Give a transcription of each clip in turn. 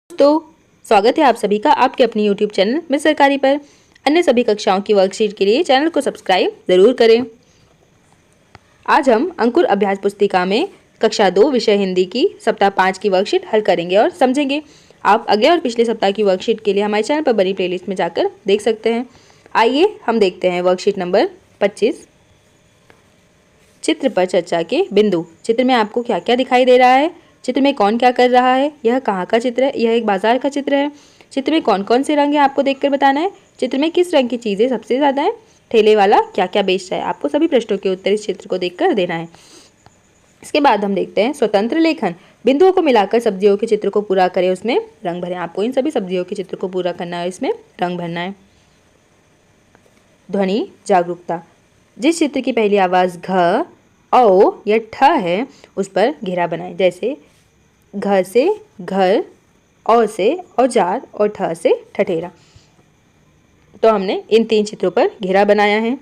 दोस्तों, स्वागत है आप सभी का आपके अपने YouTube चैनल मिस सरकारी पर। अन्य सभी कक्षाओं की वर्कशीट के लिए चैनल को सब्सक्राइब जरूर करें। आज हम अंकुर अभ्यास पुस्तिका में कक्षा 2 विषय हिंदी की सप्ताह 5 की वर्कशीट हल करेंगे और समझेंगे। आप अगले और पिछले सप्ताह की वर्कशीट के लिए हमारे चैनल पर बनी प्लेलिस्ट में जाकर देख सकते हैं। आइए हम देखते हैं वर्कशीट नंबर 25। चित्र पर चर्चा के बिंदु। चित्र में आपको क्या क्या दिखाई दे रहा है, चित्र में कौन क्या कर रहा है, यह कहाँ का चित्र है, यह एक बाजार का चित्र है। चित्र में कौन कौन से रंग हैं आपको देखकर बताना है। चित्र में किस रंग की चीज़ें सबसे ज़्यादा हैं, ठेले वाला क्या क्या बेच रहा है। आपको सभी प्रश्नों के उत्तर इस चित्र को देखकर देना है। इसके बाद हम देखते हैं स्वतंत्र लेखन। बिंदुओं को मिलाकर सब्जियों के चित्र को पूरा करें, उसमें रंग भरें। आपको इन सभी सब्जियों के चित्र को पूरा करना है, इसमें रंग भरना है। ध्वनि जागरूकता। जिस चित्र की पहली आवाज़ घ, औ या ठ है उस पर घेरा बनाएं। जैसे घ से घर, औ से औजार और ठ से ठठेरा। तो हमने इन 3 चित्रों पर घेरा बनाया है।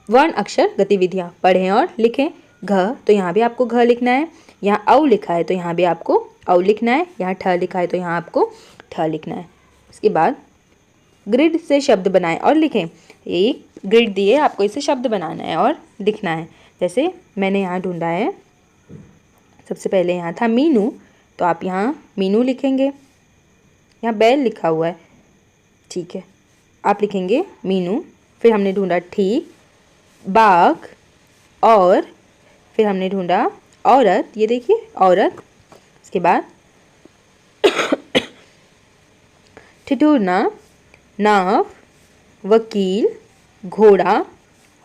वर्ण अक्षर गतिविधियाँ पढ़ें और लिखें। घ तो यहाँ भी आपको घ लिखना है, यहाँ औ लिखा है तो यहाँ भी आपको औ लिखना है, यहाँ ठ लिखा है तो यहाँ आपको ठ लिखना है। इसके बाद ग्रिड से शब्द बनाएं और लिखें। एक ग्रिड दिए, आपको इसे शब्द बनाना है और लिखना है। जैसे मैंने यहाँ ढूंढा है, सबसे पहले यहाँ था मीनू, तो आप यहाँ मीनू लिखेंगे। यहाँ बैल लिखा हुआ है, ठीक है, आप लिखेंगे मीनू। फिर हमने ढूंढा ठीक, बाघ, और फिर हमने ढूंढा औरत, ये देखिए औरत। इसके बाद ठिठुरना, नाव, वकील, घोड़ा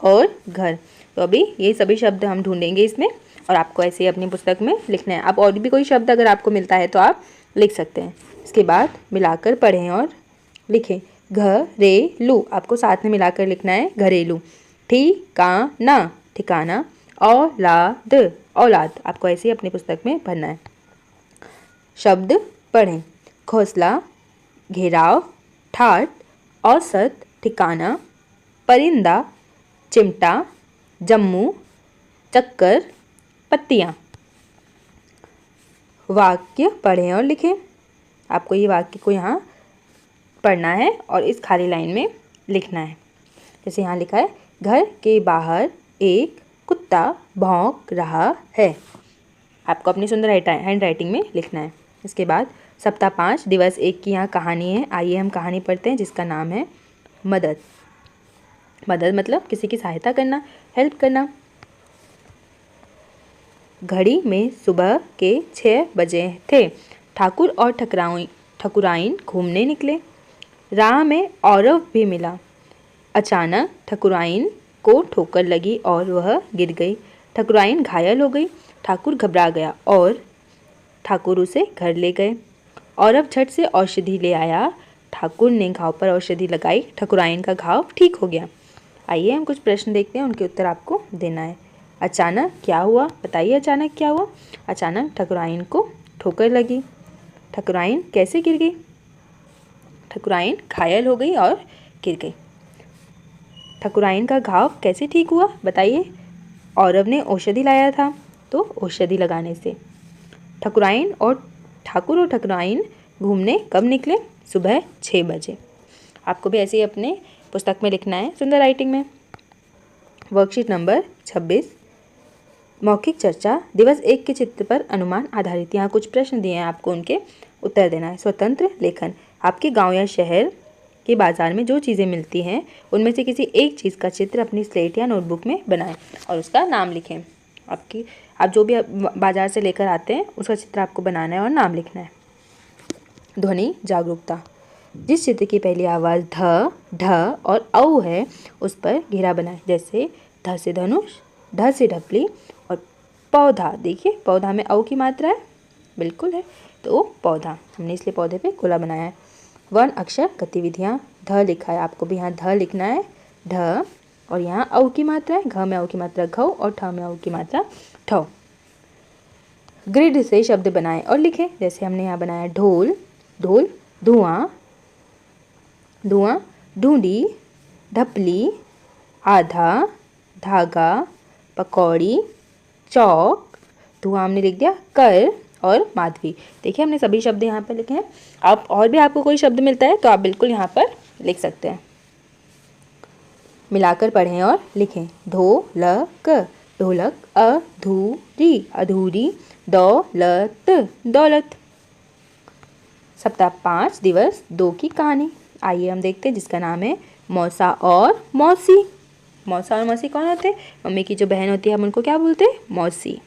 और घर। तो अभी ये सभी शब्द हम ढूंढेंगे इसमें और आपको ऐसे ही अपनी पुस्तक में लिखना है। आप और भी कोई शब्द अगर आपको मिलता है तो आप लिख सकते हैं। इसके बाद मिलाकर पढ़ें और लिखें। घरेलू आपको साथ में मिलाकर लिखना है, घरेलू। ठिकाना, ठिकाना। औलाद, औलाद आपको ऐसे ही अपनी पुस्तक में भरना है। शब्द पढ़ें। घोंसला, घेराव, ठाट, औसत, ठिकाना, परिंदा, चिमटा, जम्मू, चक्कर, पत्तियाँ। वाक्य पढ़ें और लिखें। आपको ये वाक्य को यहाँ पढ़ना है और इस खाली लाइन में लिखना है। जैसे यहाँ लिखा है, घर के बाहर एक कुत्ता भौंक रहा है। आपको अपनी सुंदर हैंड राइटिंग में लिखना है। इसके बाद सप्ताह 5 दिवस 1 की यहाँ कहानी है। आइए हम कहानी पढ़ते हैं जिसका नाम है मदद। मदद मतलब किसी की सहायता करना, हेल्प करना। घड़ी में सुबह के 6 बजे थे। ठाकुर और ठकुराइन घूमने निकले। राह में औरव भी मिला। अचानक ठकुराइन को ठोकर लगी और वह गिर गई। ठकुराइन घायल हो गई। ठाकुर घबरा गया और ठाकुर उसे घर ले गए। औरव झट से औषधि ले आया। ठाकुर ने घाव पर औषधि लगाई। ठकुराइन का घाव ठीक हो गया। आइए हम कुछ प्रश्न देखते हैं, उनके उत्तर आपको देना है। अचानक क्या हुआ, बताइए अचानक क्या हुआ। अचानक ठकुराइन को ठोकर लगी। ठकुराइन कैसे गिर गई। ठकुराइन घायल हो गई और गिर गई। ठकुराइन का घाव कैसे ठीक हुआ, बताइए। औरव ने औषधि लाया था तो औषधि लगाने से। ठकुराइन और ठाकुर और ठकुराइन घूमने कब निकले, सुबह 6 बजे। आपको भी ऐसे ही अपने पुस्तक में लिखना है, सुंदर राइटिंग में। वर्कशीट नंबर 26 मौखिक चर्चा। दिवस 1 के चित्र पर अनुमान आधारित। यहाँ कुछ प्रश्न दिए हैं, आपको उनके उत्तर देना है। स्वतंत्र लेखन। आपके गांव या शहर के बाजार में जो चीज़ें मिलती हैं उनमें से किसी एक चीज़ का चित्र अपनी स्लेट या नोटबुक में बनाएं और उसका नाम लिखें। आप जो भी बाजार से लेकर आते हैं उसका चित्र आपको बनाना है और नाम लिखना है। ध्वनि जागरूकता। जिस चित्र की पहली आवाज़ ध, ढ और औ है उस पर घेरा बनाएं। जैसे ध से धनुष, ढ से ढपली और पौधा। देखिए पौधा में औ की मात्रा है, बिल्कुल है, तो पौधा, हमने इसलिए पौधे पे गोला बनाया है। वर्ण अक्षर गतिविधियाँ। ध लिखा है, आपको भी यहाँ ध लिखना है, ढ, और यहाँ औ की मात्रा है, घ में औ की मात्रा घ और ठ में औ की मात्रा ठ। ग्रिड से शब्द बनाएं और लिखें। जैसे हमने यहाँ बनाया ढोल, ढोल, धुआं, धुआं, ढूंढी, ढपली, आधा, धागा, पकौड़ी, चौक, धुआं हमने लिख दिया कर, और माधवी। देखिए हमने सभी शब्द यहाँ पर लिखे हैं। आप और भी आपको कोई शब्द मिलता है तो आप बिल्कुल यहाँ पर लिख सकते हैं। मिलाकर पढ़ें और लिखें। ढोलक, ढोलक। अधूरी, अधूरी। दौलत, दौलत। सप्ताह 5 दिवस 2 की कहानी। आइए हम देखते हैं, जिसका नाम है मौसा और मौसी। मौसा और मौसी कौन होते हैं? मम्मी की जो बहन होती है हम उनको क्या बोलते हैं? मौसी।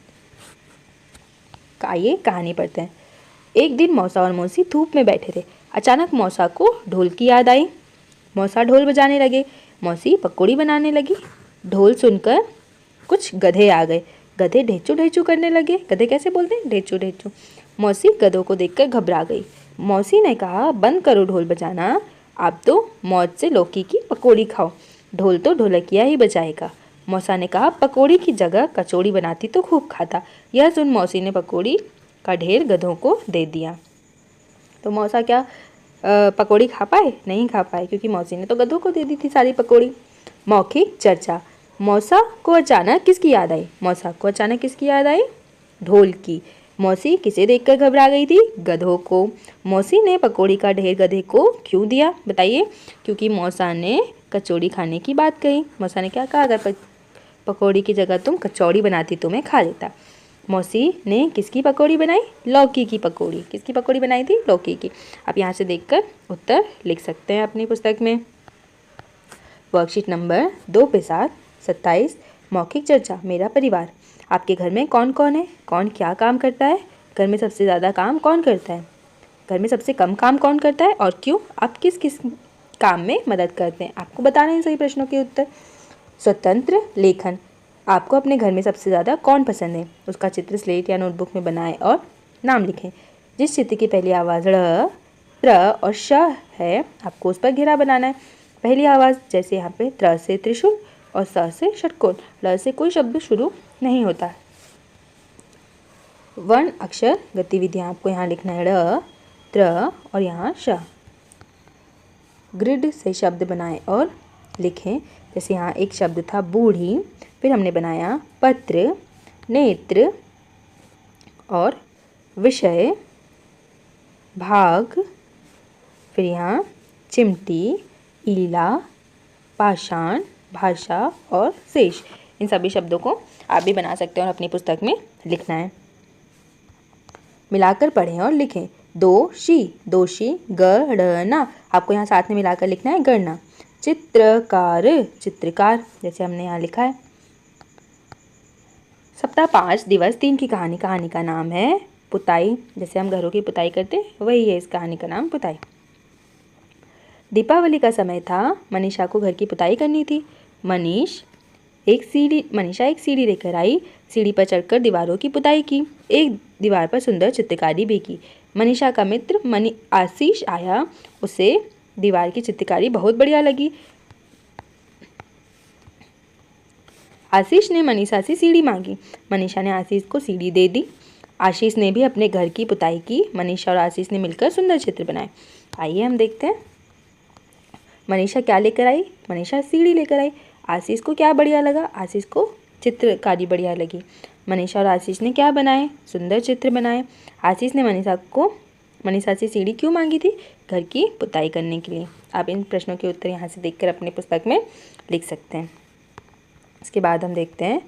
आइए कहानी पढ़ते हैं। एक दिन मौसा और मौसी धूप में बैठे थे। अचानक मौसा को ढोल की याद आई। मौसा ढोल बजाने लगे, मौसी पकौड़ी बनाने लगी। ढोल सुनकर कुछ गधे आ गए। गधे ढेचू ढेचू करने लगे। गधे कैसे बोलते हैं? ढेचू ढेचू। मौसी गधों को देखकर घबरा गई। मौसी ने कहा, बंद करो ढोल बजाना, आप तो मौज से लौकी की पकौड़ी खाओ, ढोल तो ढोलकिया ही बजाएगा। मौसा ने कहा, पकौड़ी की जगह कचौड़ी बनाती तो खूब खाता। यह सुन मौसी ने पकौड़ी का ढेर गधों को दे दिया। तो मौसा क्या पकौड़ी खा पाए? नहीं खा पाए, क्योंकि मौसी ने तो गधों को दे दी थी सारी पकौड़ी। मौखिक चर्चा। मौसा को अचानक किसकी याद आई? मौसा को अचानक किसकी याद आई? ढोल की। मौसी किसे देखकर घबरा गई थी? गधों को। मौसी ने पकौड़ी का ढेर गधे को क्यों दिया? बताइए। क्योंकि मौसा ने कचौड़ी खाने की बात कही। मौसा ने क्या कहा? अगर पकौड़ी की जगह तुम कचौड़ी बनाती तो मैं खा लेता। मौसी ने किसकी पकौड़ी बनाई? लौकी की पकौड़ी। किसकी पकौड़ी बनाई थी? लौकी की। आप यहाँ से देखकर उत्तर लिख सकते हैं अपनी पुस्तक में। वर्कशीट नंबर 2 पे 27 मौखिक चर्चा। मेरा परिवार। आपके घर में कौन कौन है? कौन क्या काम करता है? घर में सबसे ज़्यादा काम कौन करता है? घर में सबसे कम काम कौन करता है और क्यों? आप किस किस काम में मदद करते हैं? आपको बताना है सही प्रश्नों के उत्तर। स्वतंत्र लेखन। आपको अपने घर में सबसे ज़्यादा कौन पसंद है? उसका चित्र स्लेट या नोटबुक में बनाएं और नाम लिखें। जिस चित्र की पहली आवाज़ ड़, प्र और श है, आपको उस पर घेरा बनाना है। पहली आवाज़ जैसे यहाँ पे त्र से त्रिशूल और स से षटकोण, ल से कोई शब्द शुरू नहीं होता। वर्ण अक्षर गतिविधियाँ आपको यहाँ लिखना है। ड़, त्र और यहाँ श। ग्रिड से शब्द बनाएं और लिखें। जैसे यहाँ एक शब्द था बूढ़ी, फिर हमने बनाया पत्र, नेत्र और विषय, भाग, फिर यहाँ चिमटी, ईला, पाषाण, भाषा और शेष। इन सभी शब्दों को आप भी बना सकते हैं और अपनी पुस्तक में लिखना है। मिलाकर पढ़ें और लिखें। दोषी, दोषी। गणना, आपको यहाँ साथ में मिलाकर लिखना है गणना। चित्रकार, चित्रकार, जैसे हमने यहाँ लिखा है। सप्ताह 5 दिवस 3 की कहानी। कहानी का नाम है पुताई। जैसे हम घरों की पुताई करते हैं वही है इस कहानी का नाम, पुताई। दीपावली का समय था। मनीषा को घर की पुताई करनी थी। मनीषा एक सीढ़ी लेकर आई। सीढ़ी पर चढ़कर दीवारों की पुताई की। एक दीवार पर सुंदर चित्रकारी भी की। मनीषा का मित्र आशीष आया। उसे दीवार की चित्रकारी बहुत बढ़िया लगी। आशीष ने मनीषा से सीढ़ी मांगी। मनीषा ने आशीष को सीढ़ी दे दी। आशीष ने भी अपने घर की पुताई की। मनीषा और आशीष ने मिलकर सुंदर चित्र बनाए। आइए हम देखते हैं। मनीषा क्या लेकर आई? मनीषा सीढ़ी लेकर आई। आशीष को क्या बढ़िया लगा? आशीष को चित्रकारी बढ़िया लगी। मनीषा और आशीष ने क्या बनाए? सुंदर चित्र बनाए। आशीष ने मनीषा से सीढ़ी क्यों मांगी थी? घर की पुताई करने के लिए। आप इन प्रश्नों के उत्तर यहाँ से देखकर अपनी पुस्तक में लिख सकते हैं। इसके बाद हम देखते हैं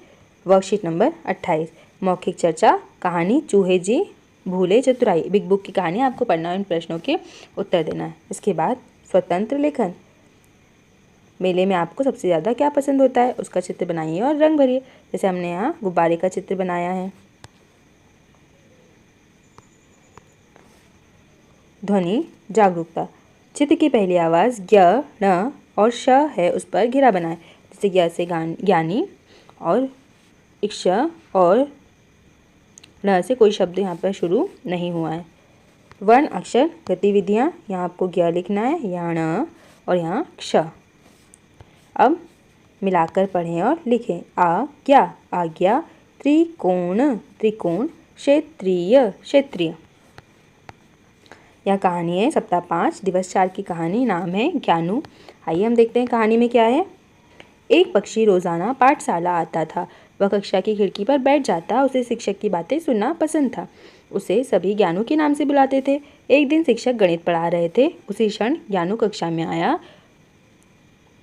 वर्कशीट नंबर 28 मौखिक चर्चा। कहानी चूहे जी भूले चतुराई। बिग बुक की कहानी आपको पढ़ना है, इन प्रश्नों के उत्तर देना है। इसके बाद स्वतंत्र लेखन। मेले में आपको सबसे ज़्यादा क्या पसंद होता है? उसका चित्र बनाइए और रंग भरिए। जैसे हमने यहाँ गुब्बारे का चित्र बनाया है। ध्वनि जागरूकता। चित्र की पहली आवाज़ ज्ञ, न और श है, उस पर घेरा बनाएं। जैसे ज्ञ से ज्ञानी और इक्ष और न से कोई शब्द यहाँ पर शुरू नहीं हुआ है। वर्ण अक्षर गतिविधियाँ। यहाँ आपको ज्ञ लिखना है, यहाँ ण और यहाँ क्ष। अब मिलाकर पढ़ें और लिखें। आज्ञा, आज्ञा। त्रिकोण, त्रिकोण। क्षेत्रीय, क्षेत्रीय। यह कहानी है सप्ताह 5 दिवस 4 की कहानी। नाम है ज्ञानू। आइए हम देखते हैं कहानी में क्या है। एक पक्षी रोजाना पाठशाला आता था। वह कक्षा की खिड़की पर बैठ जाता। उसे शिक्षक की बातें सुनना पसंद था। उसे सभी ज्ञानू के नाम से बुलाते थे। एक दिन शिक्षक गणित पढ़ा रहे थे। उसी क्षण ज्ञानू कक्षा में आया।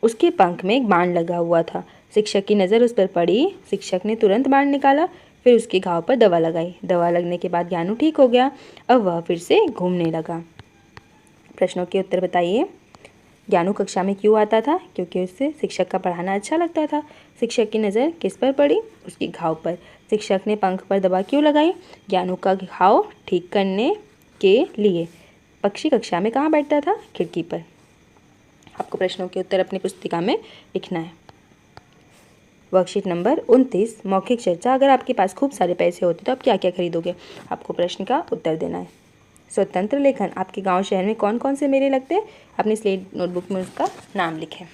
उसके पंख में एक बाण लगा हुआ था। शिक्षक की नज़र उस पर पड़ी। शिक्षक ने तुरंत बाण निकाला, फिर उसके घाव पर दवा लगाई। दवा लगने के बाद ज्ञानू ठीक हो गया। अब वह फिर से घूमने लगा। प्रश्नों के उत्तर बताइए। ज्ञानू कक्षा में क्यों आता था? क्योंकि उससे शिक्षक का पढ़ाना अच्छा लगता था। शिक्षक की नज़र किस पर पड़ी? उसके घाव पर। शिक्षक ने पंख पर दवा क्यों लगाई? ज्ञानू का घाव ठीक करने के लिए। पक्षी कक्षा में कहाँ बैठता था? खिड़की पर। आपको प्रश्नों के उत्तर अपनी पुस्तिका में लिखना है। वर्कशीट नंबर 29, मौखिक चर्चा। अगर आपके पास खूब सारे पैसे होते तो आप क्या क्या खरीदोगे? आपको प्रश्न का उत्तर देना है। स्वतंत्र लेखन। आपके गांव शहर में कौन कौन से मेले लगते हैं? अपनी स्लेट नोटबुक में उसका नाम लिखें।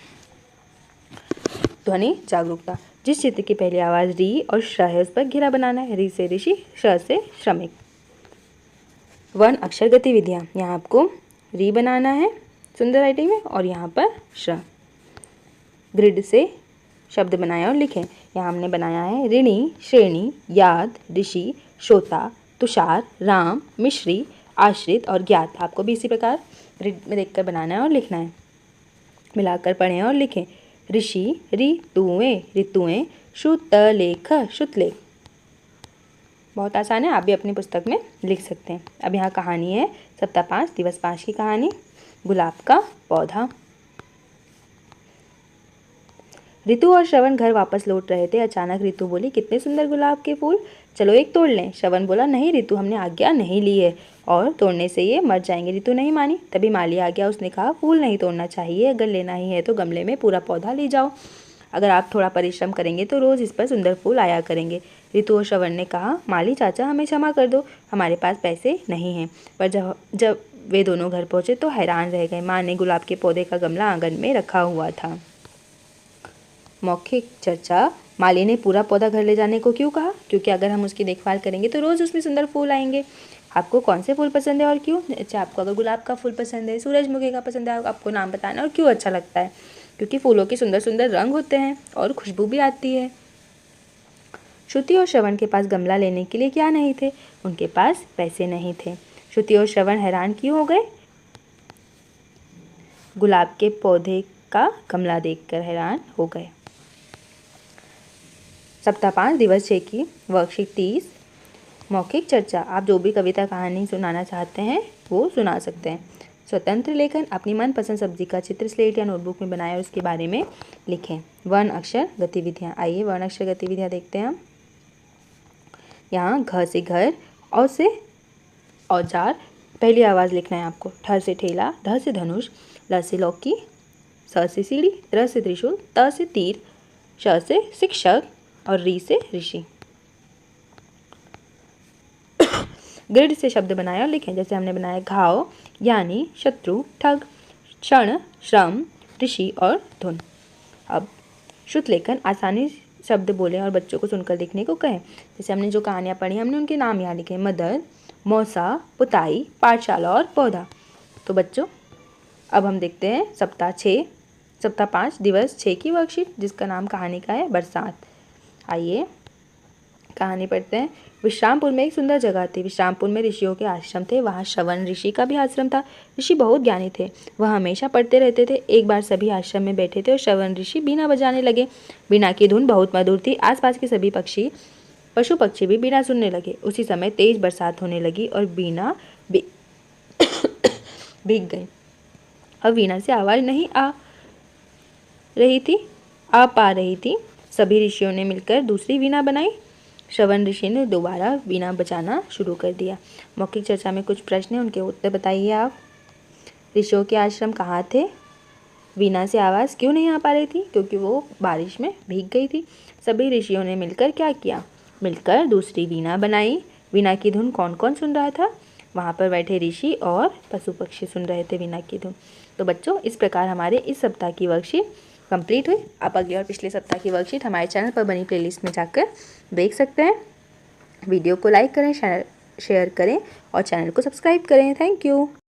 ध्वनि जागरूकता। जिस चित्र की पहली आवाज़ री और श है उस पर घेरा बनाना है। री से ऋषि, श से श्रमिक। वर्ण अक्षर गतिविधियाँ। यहाँ आपको री बनाना है सुंदर राइटिंग में और यहाँ पर श। ग्रिड से शब्द बनाएं और लिखें। यहाँ हमने बनाया है ऋणी, श्रेणी, याद, ऋषि, श्रोता, तुषार, राम, मिश्री, आश्रित और ज्ञात। आपको भी इसी प्रकार ग्रिड में देखकर बनाना है और लिखना है। मिलाकर पढ़ें और लिखें। ऋषि, ऋतुएं, ऋतुएं, श्रुतलेख, श्रुतलेख। बहुत आसान है, आप भी अपनी पुस्तक में लिख सकते हैं। अब यहाँ कहानी है सप्ताह 5 दिवस 5 की कहानी। गुलाब का पौधा। ऋतु और श्रवण घर वापस लौट रहे थे। अचानक ऋतु बोली, कितने सुंदर गुलाब के फूल, चलो एक तोड़ लें। श्रवण बोला, नहीं ऋतु, हमने आज्ञा नहीं ली है और तोड़ने से ये मर जाएंगे। ऋतु नहीं मानी। तभी माली आ गया। उसने कहा, फूल नहीं तोड़ना चाहिए, अगर लेना ही है तो गमले में पूरा पौधा ले जाओ। अगर आप थोड़ा परिश्रम करेंगे तो रोज़ इस पर सुंदर फूल आया करेंगे। ऋतु और श्रवण ने कहा, माली चाचा हमें क्षमा कर दो, हमारे पास पैसे नहीं हैं। पर जब वे दोनों घर पहुँचे तो हैरान रह गए। माँ ने गुलाब के पौधे का गमला आंगन में रखा हुआ था। मौखिक चर्चा। माली ने पूरा पौधा घर ले जाने को क्यों कहा? क्योंकि अगर हम उसकी देखभाल करेंगे तो रोज़ उसमें सुंदर फूल आएंगे। आपको कौन से फूल पसंद है और क्यों? अच्छा, आपको अगर गुलाब का फूल पसंद है, सूरजमुखी का पसंद है, आपको नाम बताना और क्यों अच्छा लगता है? क्योंकि फूलों के सुंदर सुंदर रंग होते हैं और खुशबू भी आती है। श्रुति और श्रवण के पास गमला लेने के लिए क्या नहीं थे? उनके पास पैसे नहीं थे। श्रुति और श्रवण हैरान क्यों हो गए? गुलाब के पौधे का गमला देखकर हैरान हो गए। सप्ताह 5 दिवस 6 की वर्कशीट 30, मौखिक चर्चा। आप जो भी कविता कहानी सुनाना चाहते हैं वो सुना सकते हैं। स्वतंत्र लेखन। अपनी मनपसंद सब्जी का चित्र स्लेट या नोटबुक में बनाएं और उसके बारे में लिखें। वर्ण अक्षर गतिविधियाँ। आइए वर्ण अक्षर गतिविधियाँ देखते हैं हम। यहाँ घ से घर, औ से औजार, पहली आवाज़ लिखना है आपको। ठ से ठेला, ध से धनुष, ल से लौकी, स से सीढ़ी, त्र से त्रिशूल, त से तीर, श से शिक्षक और री से ऋषि। ग्रिड से शब्द बनाए और लिखें। जैसे हमने बनाया घाव यानी शत्रु, ठग, क्षण, श्रम, ऋषि और धुन। अब श्रुत लेखन। आसानी शब्द बोलें और बच्चों को सुनकर लिखने को कहें। जैसे हमने जो कहानियाँ पढ़ी हमने उनके नाम यहाँ लिखे। मदर, मौसा, पुताई, पाठशाला और पौधा। तो बच्चों अब हम देखते हैं सप्ताह 5 दिवस 6 की वर्कशीट, जिसका नाम कहानी का है बरसात। आइए कहानी पढ़ते हैं। विश्रामपुर में एक सुंदर जगह थी। विश्रामपुर में ऋषियों के आश्रम थे। वहाँ श्रवण ऋषि का भी आश्रम था। ऋषि बहुत ज्ञानी थे। वह हमेशा पढ़ते रहते थे। एक बार सभी आश्रम में बैठे थे और श्रवण ऋषि बीना बजाने लगे। बीना की धुन बहुत मधुर थी। आसपास के सभी पशु पक्षी भी बीना सुनने लगे। उसी समय तेज बरसात होने लगी और बीना भीग गई। अब वीणा से आवाज़ नहीं आ पा रही थी। सभी ऋषियों ने मिलकर दूसरी वीणा बनाई। श्रवण ऋषि ने दोबारा वीणा बजाना शुरू कर दिया। मौखिक चर्चा में कुछ प्रश्न हैं, उनके उत्तर बताइए आप। ऋषियों के आश्रम कहाँ थे? वीणा से आवाज़ क्यों नहीं आ पा रही थी? क्योंकि वो बारिश में भीग गई थी। सभी ऋषियों ने मिलकर क्या किया? मिलकर दूसरी वीणा बनाई। वीणा की धुन कौन कौन सुन रहा था? वहाँ पर बैठे ऋषि और पशु पक्षी सुन रहे थे वीणा की धुन। तो बच्चों इस प्रकार हमारे इस सप्ताह की वर्कशीट कंप्लीट हुई। आप अगले और पिछले सप्ताह की वर्कशीट हमारे चैनल पर बनी प्लेलिस्ट में जाकर देख सकते हैं। वीडियो को लाइक करें, शेयर करें और चैनल को सब्सक्राइब करें। Thank you.